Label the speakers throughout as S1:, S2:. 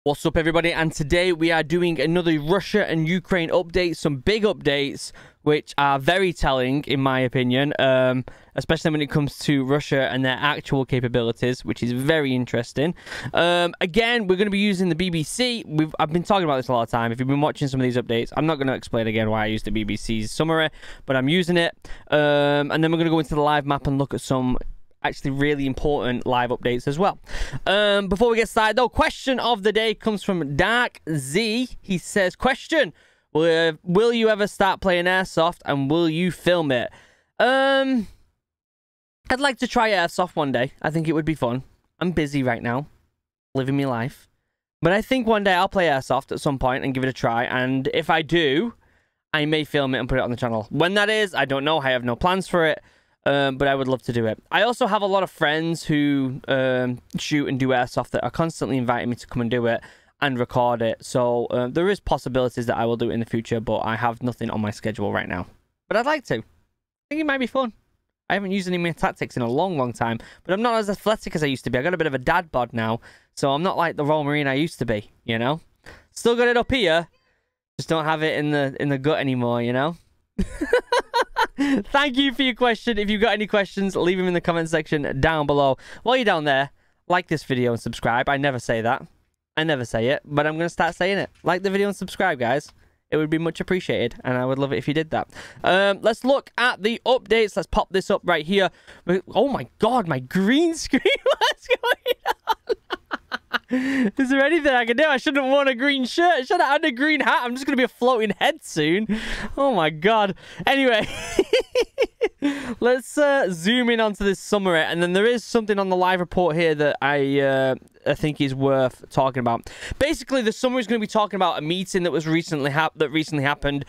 S1: What's up, everybody? And today we are doing another Russia and Ukraine update, some big updates which are very telling in my opinion, especially when it comes to Russia and their actual capabilities, which is very interesting. Again, we're going to be using the BBC. I've been talking about this a lot of time. If you've been watching some of these updates, I'm not going to explain again why I used the BBC's summary, but I'm using it. And then we're going to go into the live map and look at some actually really important live updates as well. Before we get started though, question of the day comes from Dark Z. He says, question, will you ever start playing airsoft and will you film it? I'd like to try airsoft one day. I think it would be fun. I'm busy right now, living my life, but I think one day I'll play airsoft at some point and give it a try, and if I do, I may film it and put it on the channel. When that is, I don't know. I have no plans for it. But I would love to do it. I also have a lot of friends who shoot and do airsoft that are constantly inviting me to come and do it and record it. So there is possibilities that I will do it in the future, but I have nothing on my schedule right now. But I'd like to. I think it might be fun. I haven't used any of my tactics in a long time, but I'm not as athletic as I used to be. I got a bit of a dad bod now, so I'm not like the Royal Marine I used to be, you know? Still got it up here, just don't have it in the gut anymore, you know? Thank you for your question. If you've got any questions, leave them in the comment section down below. While you're down there, like this video and subscribe. I never say that. I never say it, but I'm going to start saying it. Like the video and subscribe, guys. It would be much appreciated, and I would love it if you did that. Let's look at the updates. Let's pop this up right here. Oh my god, my green screen. What's going on? Is there anything I can do? I shouldn't have worn a green shirt. I should have had a green hat. I'm just going to be a floating head soon. Oh my god. Anyway, let's zoom in onto this summary. And then there is something on the live report here that I think is worth talking about. Basically, the summary is going to be talking about a meeting that was recently happened.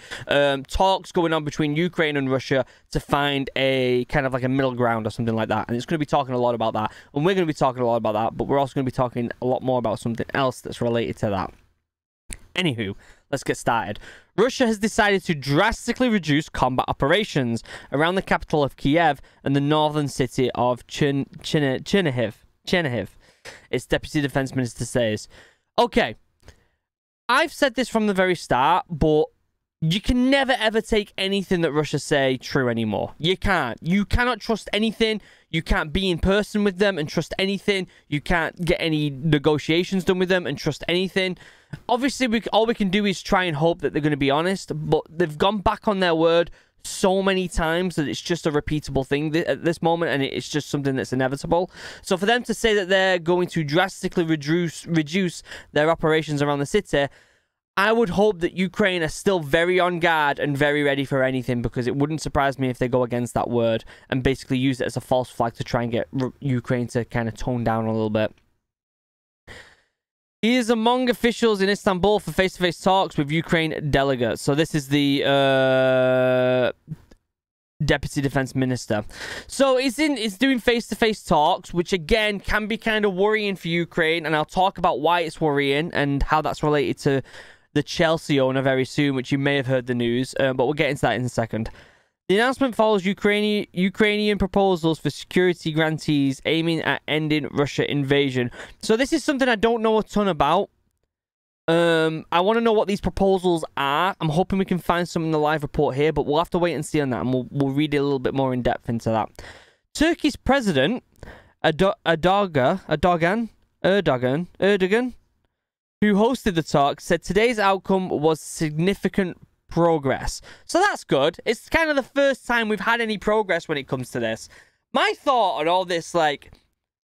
S1: Talks going on between Ukraine and Russia to find a kind of like a middle ground or something like that. And it's going to be talking a lot about that. And we're going to be talking a lot about that. But we're also going to be talking a lot more about something else that's related to that. Anywho, let's get started. Russia has decided to drastically reduce combat operations around the capital of Kiev and the northern city of Chernihiv. Its deputy defense minister says. Okay, I've said this from the very start, but you can never ever take anything that Russia say true anymore. You can't. You cannot trust anything. You can't be in person with them and trust anything. You can't get any negotiations done with them and trust anything. Obviously, all we can do is try and hope that they're going to be honest, but they've gone back on their word so many times that it's just a repeatable thing at this moment, and it's just something that's inevitable. So for them to say that they're going to drastically reduce their operations around the city, I would hope that Ukraine are still very on guard and very ready for anything, because it wouldn't surprise me if they go against that word and basically use it as a false flag to try and get Ukraine to kind of tone down a little bit. He is among officials in Istanbul for face-to-face talks with Ukraine delegates. So this is the deputy defense minister. So he's doing face-to-face talks, which again can be kind of worrying for Ukraine, and I'll talk about why it's worrying and how that's related to the Chelsea owner very soon, which you may have heard the news, but we'll get into that in a second. The announcement follows Ukrainian proposals for security grantees aiming at ending Russia invasion. So this is something I don't know a ton about. I want to know what these proposals are. I'm hoping we can find some in the live report here, but we'll have to wait and see on that, and we'll read it a little bit more in depth into that. Turkey's president, Erdogan, who hosted the talk, said today's outcome was significant progress. So that's good. It's kind of the first time we've had any progress when it comes to this. My thought on all this, like,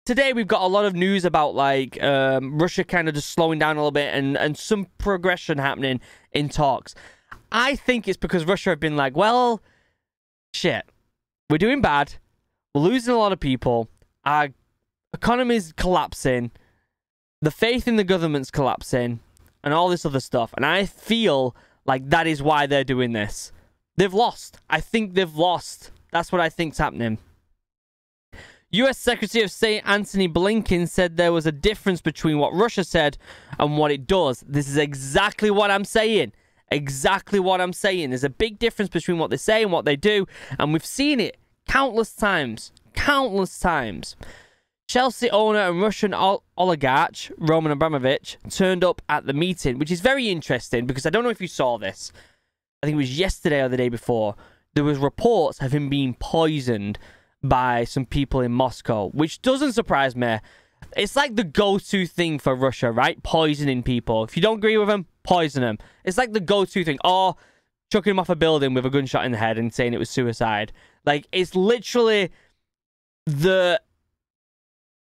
S1: today we've got a lot of news about, like, Russia kind of just slowing down a little bit and some progression happening in talks. I think it's because Russia have been like, well, shit, we're doing bad. We're losing a lot of people. Our economy's collapsing. The faith in the government's collapsing and all this other stuff. And I feel like that is why they're doing this. They've lost. I think they've lost. That's what I think's happening. U.S. Secretary of State Antony Blinken said there was a difference between what Russia said and what it does. This is exactly what I'm saying. Exactly what I'm saying. There's a big difference between what they say and what they do. And we've seen it countless times. Countless times. Chelsea owner and Russian oligarch Roman Abramovich turned up at the meeting, which is very interesting because I don't know if you saw this. I think it was yesterday or the day before. There was reports of him being poisoned by some people in Moscow, which doesn't surprise me. It's like the go-to thing for Russia, right? Poisoning people. If you don't agree with them, poison them. It's like the go-to thing. Or chucking him off a building with a gunshot in the head and saying it was suicide. Like, it's literally the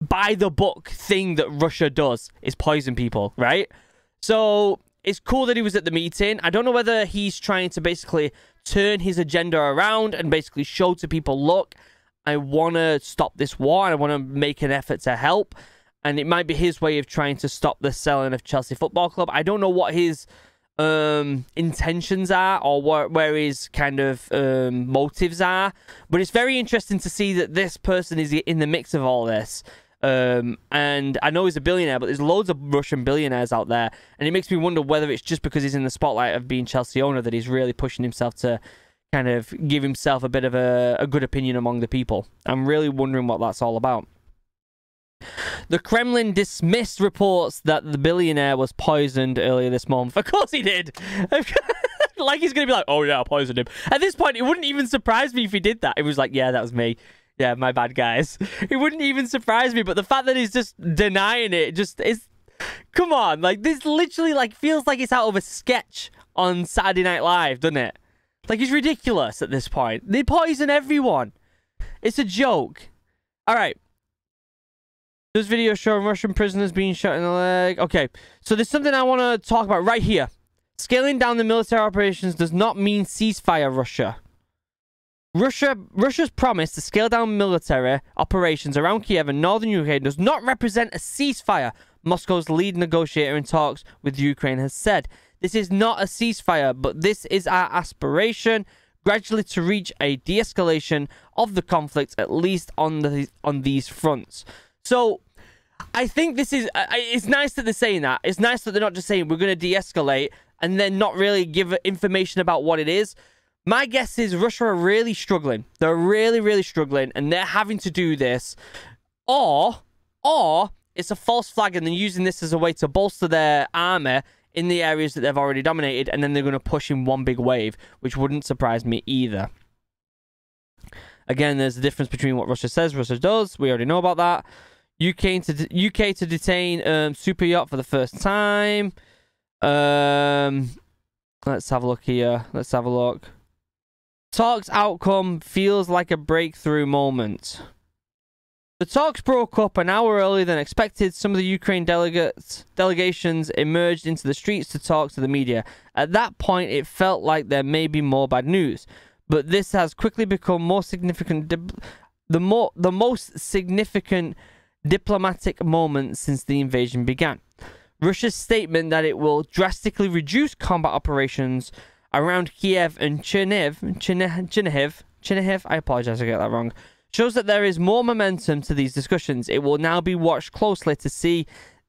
S1: by-the-book thing that Russia does is poison people, right? So it's cool that he was at the meeting. I don't know whether he's trying to basically turn his agenda around and basically show to people, look, I want to stop this war and I want to make an effort to help. And it might be his way of trying to stop the selling of Chelsea Football Club. I don't know what his intentions are or where his kind of motives are. But it's very interesting to see that this person is in the mix of all this. And I know he's a billionaire, but there's loads of Russian billionaires out there. And it makes me wonder whether it's just because he's in the spotlight of being Chelsea owner that he's really pushing himself to kind of give himself a bit of a good opinion among the people. I'm really wondering what that's all about. The Kremlin dismissed reports that the billionaire was poisoned earlier this month. Of course he did. Like he's going to be like, oh yeah, I poisoned him. At this point, it wouldn't even surprise me if he did that. It was like, yeah, that was me. Yeah, my bad, guys. It wouldn't even surprise me, but the fact that he's just denying it just is... Come on, like, this literally, like, feels like it's out of a sketch on Saturday Night Live, doesn't it? Like, it's ridiculous at this point. They poison everyone. It's a joke. All right. This video showing Russian prisoners being shot in the leg. Okay, so there's something I want to talk about right here. Scaling down the military operations does not mean ceasefire, Russia. Russia's promise to scale down military operations around Kiev and northern Ukraine does not represent a ceasefire, Moscow's lead negotiator in talks with Ukraine has said. This is not a ceasefire, but this is our aspiration, gradually to reach a de-escalation of the conflict, at least on these fronts. So, I think this is... it's nice that they're saying that. It's nice that they're not just saying we're going to de-escalate and then not really give information about what it is. My guess is Russia are really struggling. They're really, really struggling, and they're having to do this. Or it's a false flag, and they're using this as a way to bolster their army in the areas that they've already dominated, and then they're going to push in one big wave, which wouldn't surprise me either. Again, there's a difference between what Russia says, Russia does. We already know about that. UK to detain super yacht for the first time. Let's have a look here. Let's have a look. Talks outcome feels like a breakthrough moment. The talks broke up an hour earlier than expected. Some of the Ukraine delegations emerged into the streets to talk to the media. At that point, it felt like there may be more bad news, but this has quickly become more significant. The most significant diplomatic moment since the invasion began. Russia's statement that it will drastically reduce combat operations around Kiev and Chernihiv, I apologize if I get that wrong, shows that there is more momentum to these discussions. It will now be watched closely to see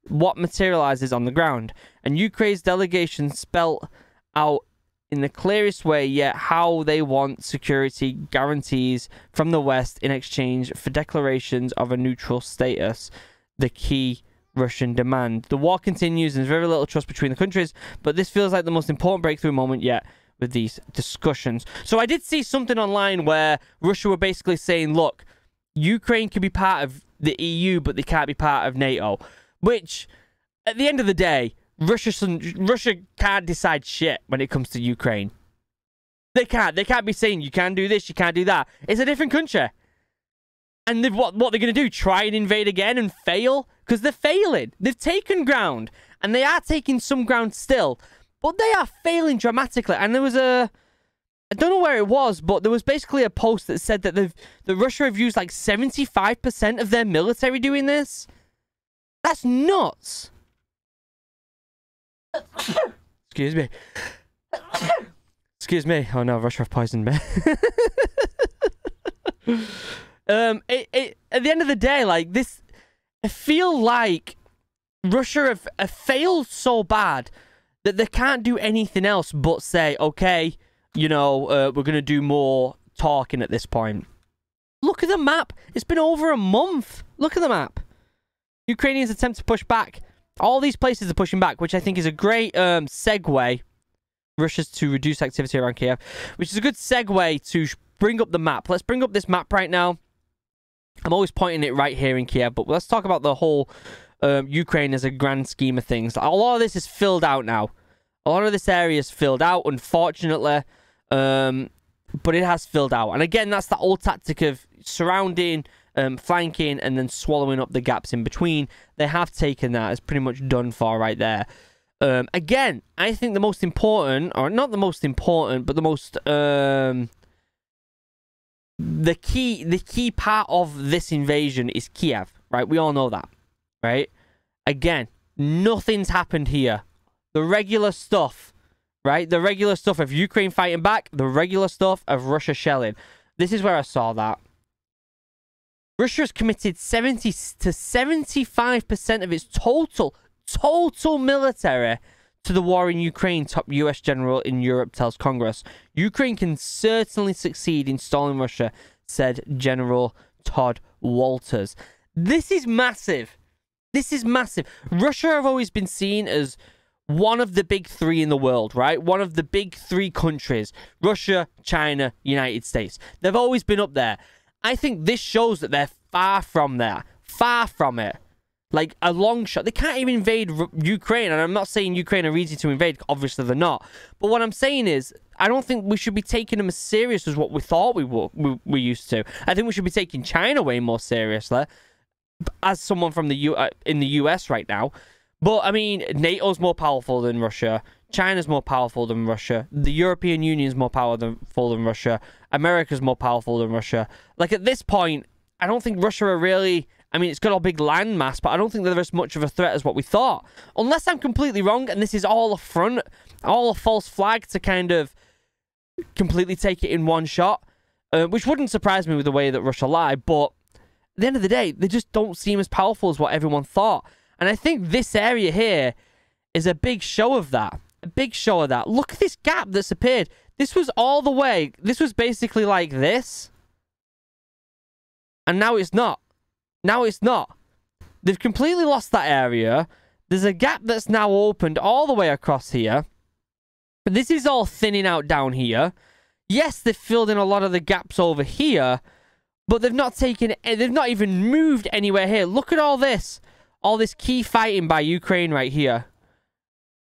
S1: what materializes on the ground. And Ukraine's delegation spelled out in the clearest way yet how they want security guarantees from the West in exchange for declarations of a neutral status, the key Russian demand. The war continues and there's very little trust between the countries, but this feels like the most important breakthrough moment yet with these discussions. So I did see something online where Russia were basically saying, look, Ukraine can be part of the EU, but they can't be part of NATO, which at the end of the day, Russia can't decide shit when it comes to Ukraine. They can't be saying you can't do this, you can't do that. It's a different country. And what they're going to do, try and invade again and fail? Because they're failing. They've taken ground. And they are taking some ground still. But they are failing dramatically. And there was I don't know where it was, but there was basically a post that said that Russia have used like 75% of their military doing this. That's nuts. Excuse me. Excuse me. Oh no, Russia have poisoned me. At the end of the day, like this, I feel like Russia have failed so bad that they can't do anything else but say, okay, you know, we're going to do more talking at this point. Look at the map. It's been over a month. Look at the map. Ukrainians attempt to push back. All these places are pushing back, which I think is a great segue. Russia's to reduce activity around Kiev, which is a good segue to bring up the map. Let's bring up this map right now. I'm always pointing it right here in Kiev, but let's talk about the whole Ukraine as a grand scheme of things. A lot of this is filled out now. A lot of this area is filled out, unfortunately, but it has filled out. And again, that's the old tactic of surrounding, flanking, and then swallowing up the gaps in between. They have taken that. It's pretty much done for right there. Again, I think the most important, or not the most important, but the most the key part of this invasion is Kiev, right? We all know that, right? Again, nothing's happened here. The regular stuff, right? The regular stuff of Ukraine fighting back, the regular stuff of Russia shelling. This is where I saw that. Russia's committed 70 to 75% of its total military to the war in Ukraine, top US general in Europe tells Congress. Ukraine can certainly succeed in stalling Russia, said General Todd Walters. This is massive. This is massive. Russia have always been seen as one of the big three in the world, right? One of the big three countries. Russia, China, United States. They've always been up there. I think this shows that they're far from there. Far from it. Like a long shot. They can't even invade Ukraine. And I'm not saying Ukraine are easy to invade. Obviously, they're not. But what I'm saying is, I don't think we should be taking them as serious as what we thought we used to. I think we should be taking China way more seriously. As someone from in the US right now. But, I mean, NATO's more powerful than Russia. China's more powerful than Russia. The European Union's more powerful than Russia. America's more powerful than Russia. Like, at this point, I don't think Russia are really... I mean, it's got a big land mass, but I don't think they're as much of a threat as what we thought. Unless I'm completely wrong, and this is all a front, all a false flag to kind of completely take it in one shot. Which wouldn't surprise me with the way that Russia lie, but at the end of the day, they just don't seem as powerful as what everyone thought. And I think this area here is a big show of that. A big show of that. Look at this gap that's appeared. This was all the way. This was basically like this. And now it's not. Now it's not. They've completely lost that area. There's a gap that's now opened all the way across here. But this is all thinning out down here. Yes, they've filled in a lot of the gaps over here. But they've not taken... They've not even moved anywhere here. Look at all this. All this key fighting by Ukraine right here.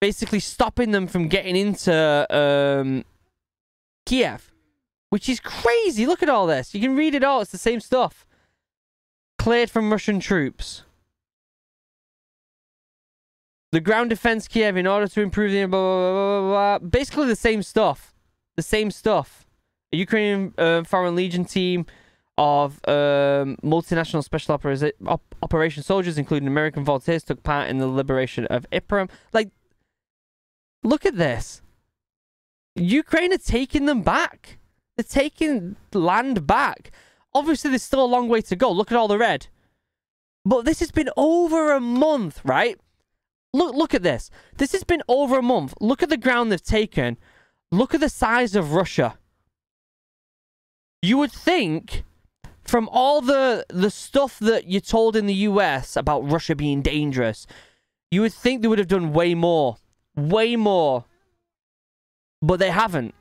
S1: Basically stopping them from getting into Kiev. Which is crazy. Look at all this. You can read it all. It's the same stuff. Cleared from Russian troops. The ground defense Kiev in order to improve the... Blah, blah, blah, blah, blah. Basically the same stuff. The same stuff. A Ukrainian Foreign Legion team of multinational special operation soldiers, including American volunteers, took part in the liberation of Ypres. Like, look at this. Ukraine are taking them back. They're taking land back. Obviously, there's still a long way to go. Look at all the red. But this has been over a month, right? Look at this. This has been over a month. Look at the ground they've taken. Look at the size of Russia. You would think... From all the stuff that you're told in the US about Russia being dangerous, you would think they would have done way more. Way more. But they haven't.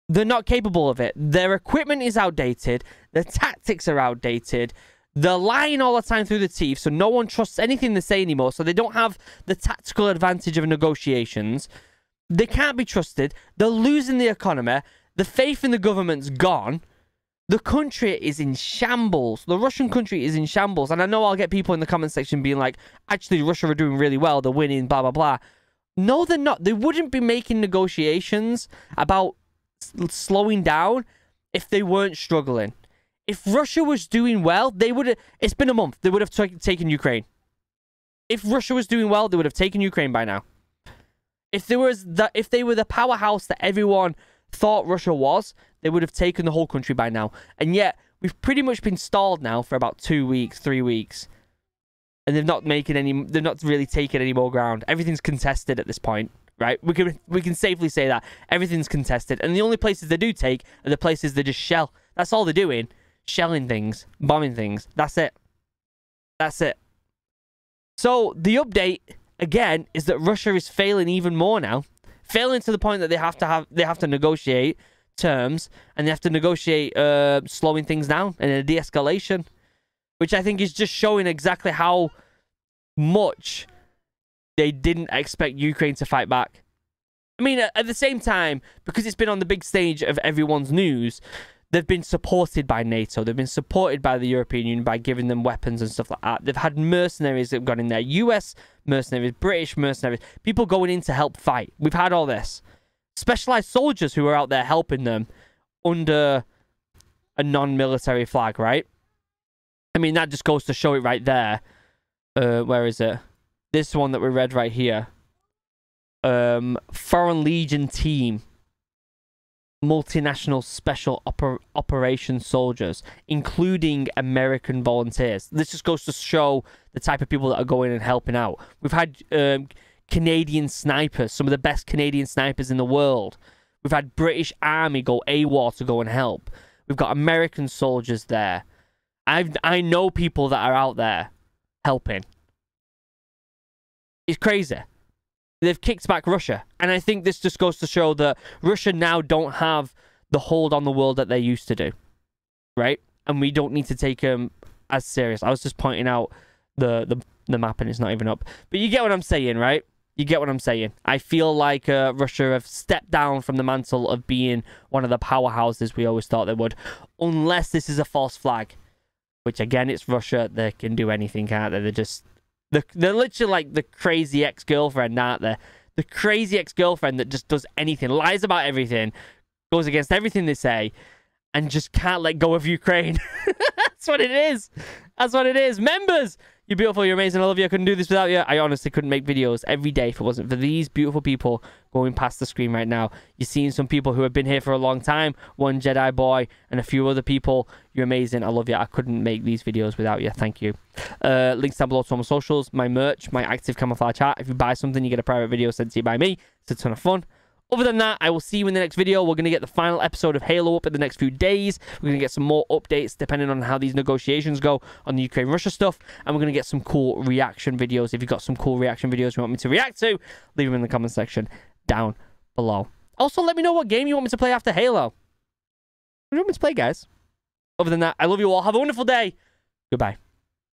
S1: They're not capable of it. Their equipment is outdated. Their tactics are outdated. They're lying all the time through the teeth, so no one trusts anything they say anymore, so they don't have the tactical advantage of negotiations. They can't be trusted. They're losing the economy. The faith in the government's gone. The country is in shambles. The Russian country is in shambles. And I know I'll get people in the comment section being like, actually, Russia are doing really well. They're winning, blah, blah, blah. No, they're not. They wouldn't be making negotiations about slowing down if they weren't struggling. If Russia was doing well, they would have... It's been a month. They would have taken Ukraine. If Russia was doing well, they would have taken Ukraine by now. If they were the powerhouse that everyone thought Russia was, they would have taken the whole country by now. And yet, we've pretty much been stalled now for about 2 weeks, 3 weeks. And they've not really taken any more ground. Everything's contested at this point, right? We can safely say that. Everything's contested. And the only places they do take are the places they just shell. That's all they're doing. Shelling things. Bombing things. That's it. That's it. So the update again is that Russia is failing even more now, failing to the point that they have to negotiate terms, and they have to negotiate slowing things down and a de-escalation, which I think is just showing exactly how much they didn't expect Ukraine to fight back. I mean, at the same time, because it's been on the big stage of everyone's news, they've been supported by NATO. They've been supported by the European Union by giving them weapons and stuff like that. They've had mercenaries that have gone in there. US mercenaries, British mercenaries, people going in to help fight. We've had all this. Specialized soldiers who are out there helping them under a non-military flag, right? I mean, that just goes to show it right there. Where is it? This one that we read right here. Foreign Legion team. Multinational special operations soldiers, including American volunteers. This just goes to show the type of people that are going and helping out. We've had Canadian snipers, some of the best Canadian snipers in the world. We've had British Army go AWOL to go and help. We've got American soldiers there. I know people that are out there helping. It's crazy. They've kicked back Russia. And I think this just goes to show that Russia now don't have the hold on the world that they used to do. Right? And we don't need to take them as serious. I was just pointing out the map and it's not even up. But you get what I'm saying, right? You get what I'm saying. I feel like Russia have stepped down from the mantle of being one of the powerhouses we always thought they would. Unless this is a false flag. Which, again, it's Russia. They can do anything, can't they? They're just... They're literally like the crazy ex-girlfriend, aren't they? The crazy ex-girlfriend that just does anything, lies about everything, goes against everything they say, and just can't let go of Ukraine. That's what it is. That's what it is. Members, you're beautiful, you're amazing, I love you. I couldn't do this without you. I honestly couldn't make videos every day if it wasn't for these beautiful people going past the screen right now. You're seeing some people who have been here for a long time, one Jedi boy, and a few other people. You're amazing, I love you. I couldn't make these videos without you. Thank you. Links down below to all my socials, my merch, my active camouflage hat. If you buy something, you get a private video sent to you by me. It's a ton of fun. Other than that, I will see you in the next video. We're going to get the final episode of Halo up in the next few days. We're going to get some more updates depending on how these negotiations go on the Ukraine-Russia stuff. And we're going to get some cool reaction videos. If you've got some cool reaction videos you want me to react to, leave them in the comment section down below. Also, let me know what game you want me to play after Halo. What do you want me to play, guys? Other than that, I love you all. Have a wonderful day. Goodbye.